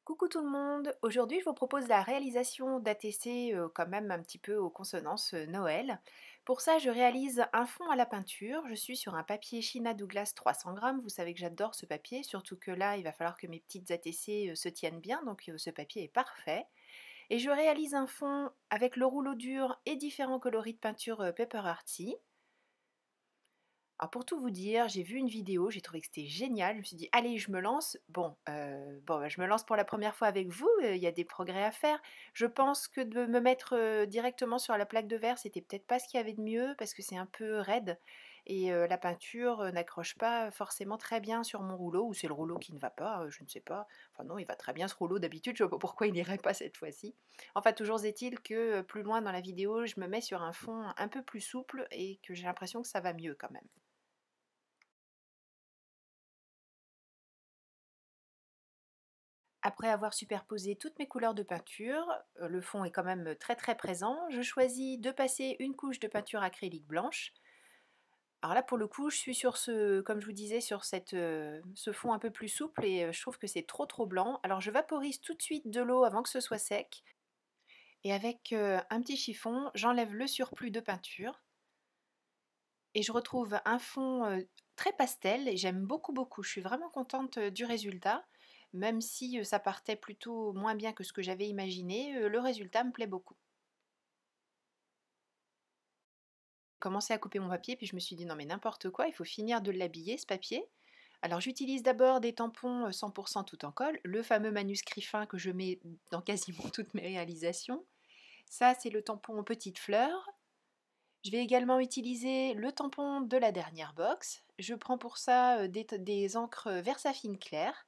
Coucou tout le monde, aujourd'hui je vous propose la réalisation d'ATC quand même un petit peu aux consonances Noël. Pour ça je réalise un fond à la peinture, je suis sur un papier China Douglas 300 grammes, vous savez que j'adore ce papier, surtout que là il va falloir que mes petites ATC se tiennent bien, donc ce papier est parfait. Et je réalise un fond avec le rouleau dur et différents coloris de peinture Paper Arty. Alors pour tout vous dire, j'ai vu une vidéo, j'ai trouvé que c'était génial, je me suis dit: «Allez, je me lance». Bon, je me lance pour la première fois avec vous, il y a des progrès à faire. Je pense que de me mettre, directement sur la plaque de verre, c'était peut-être pas ce qu'il y avait de mieux parce que c'est un peu raide et la peinture, n'accroche pas forcément très bien sur mon rouleau ou c'est le rouleau qui ne va pas, je ne sais pas. Enfin non, il va très bien ce rouleau d'habitude, je vois pas pourquoi il n'irait pas cette fois-ci. Enfin, toujours est-il que, plus loin dans la vidéo, je me mets sur un fond un peu plus souple et que j'ai l'impression que ça va mieux quand même. Après avoir superposé toutes mes couleurs de peinture, le fond est quand même très très présent, je choisis de passer une couche de peinture acrylique blanche. Alors là pour le coup je suis sur comme je vous disais, sur ce fond un peu plus souple et je trouve que c'est trop blanc. Alors je vaporise tout de suite de l'eau avant que ce soit sec et avec un petit chiffon, j'enlève le surplus de peinture et je retrouve un fond très pastel et j'aime beaucoup. Je suis vraiment contente du résultat. Même si ça partait plutôt moins bien que ce que j'avais imaginé, le résultat me plaît beaucoup. J'ai commencé à couper mon papier, puis je me suis dit: «Non mais n'importe quoi, il faut finir de l'habiller ce papier». Alors j'utilise d'abord des tampons 100% tout en colle, le fameux manuscrit fin que je mets dans quasiment toutes mes réalisations. Ça, c'est le tampon petite fleur. Je vais également utiliser le tampon de la dernière box. Je prends pour ça des encres Versafine clair.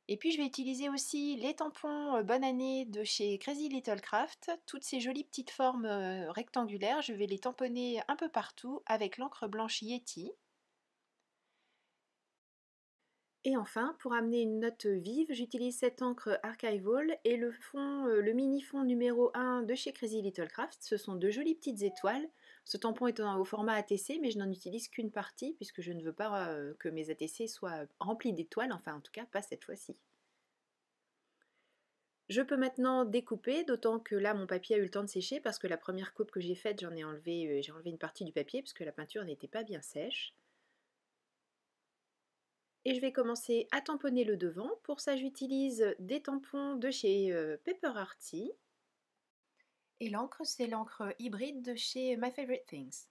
Et puis je vais utiliser aussi les tampons Bonne Année de chez Crazy Little Craft. Toutes ces jolies petites formes rectangulaires, je vais les tamponner un peu partout avec l'encre blanche Yeti. Et enfin, pour amener une note vive, j'utilise cette encre Archival et le fond, le mini fond numéro 1 de chez Crazy Little Craft. Ce sont de jolies petites étoiles. Ce tampon est au format ATC, mais je n'en utilise qu'une partie puisque je ne veux pas que mes ATC soient remplis d'étoiles, enfin en tout cas pas cette fois-ci. Je peux maintenant découper, d'autant que là mon papier a eu le temps de sécher parce que la première coupe que j'ai faite, j'ai enlevé une partie du papier parce que la peinture n'était pas bien sèche. Et je vais commencer à tamponner le devant. Pour ça j'utilise des tampons de chez Paper Arty. Et l'encre, c'est l'encre hybride de chez My Favorite Things.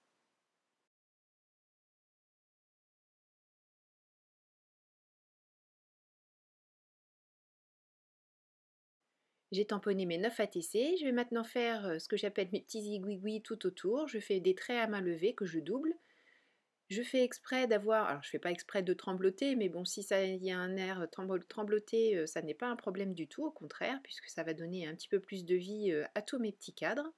J'ai tamponné mes 9 ATC, je vais maintenant faire ce que j'appelle mes petits zigouigouis tout autour. Je fais des traits à main levée que je double. Je fais exprès d'avoir, alors je fais pas exprès de trembloter, mais bon, si ça il y a un air trembloté, ça n'est pas un problème du tout, au contraire, puisque ça va donner un petit peu plus de vie à tous mes petits cadres.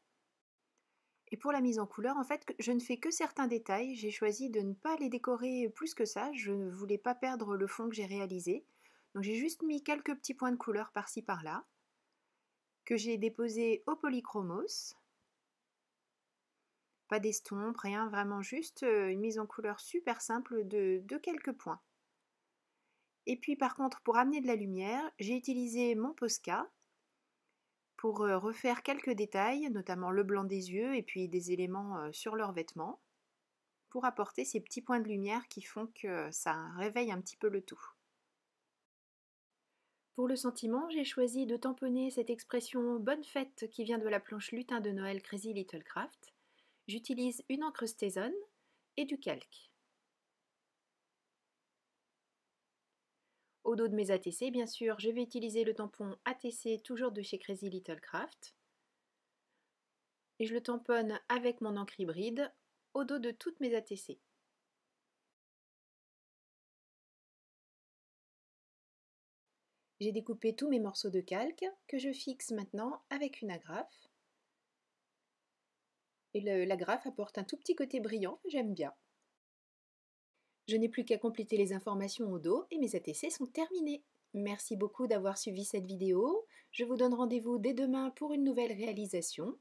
Et pour la mise en couleur, en fait, je ne fais que certains détails. J'ai choisi de ne pas les décorer plus que ça. Je ne voulais pas perdre le fond que j'ai réalisé. Donc j'ai juste mis quelques petits points de couleur par-ci par-là, que j'ai déposé au polychromos. Pas d'estompe, rien, vraiment juste une mise en couleur super simple de quelques points. Et puis par contre, pour amener de la lumière, j'ai utilisé mon Posca pour refaire quelques détails, notamment le blanc des yeux et puis des éléments sur leurs vêtements, pour apporter ces petits points de lumière qui font que ça réveille un petit peu le tout. Pour le sentiment, j'ai choisi de tamponner cette expression Bonne fête qui vient de la planche lutin de Noël Crazy Little Craft. J'utilise une encre Stézone et du calque. Au dos de mes ATC, bien sûr, je vais utiliser le tampon ATC toujours de chez Crazy Little Craft. Et je le tamponne avec mon encre hybride au dos de toutes mes ATC. J'ai découpé tous mes morceaux de calque que je fixe maintenant avec une agrafe. Et l'agrafe apporte un tout petit côté brillant que j'aime bien. Je n'ai plus qu'à compléter les informations au dos et mes ATC sont terminés. Merci beaucoup d'avoir suivi cette vidéo. Je vous donne rendez-vous dès demain pour une nouvelle réalisation.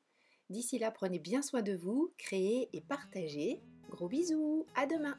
D'ici là, prenez bien soin de vous, créez et partagez. Gros bisous, à demain!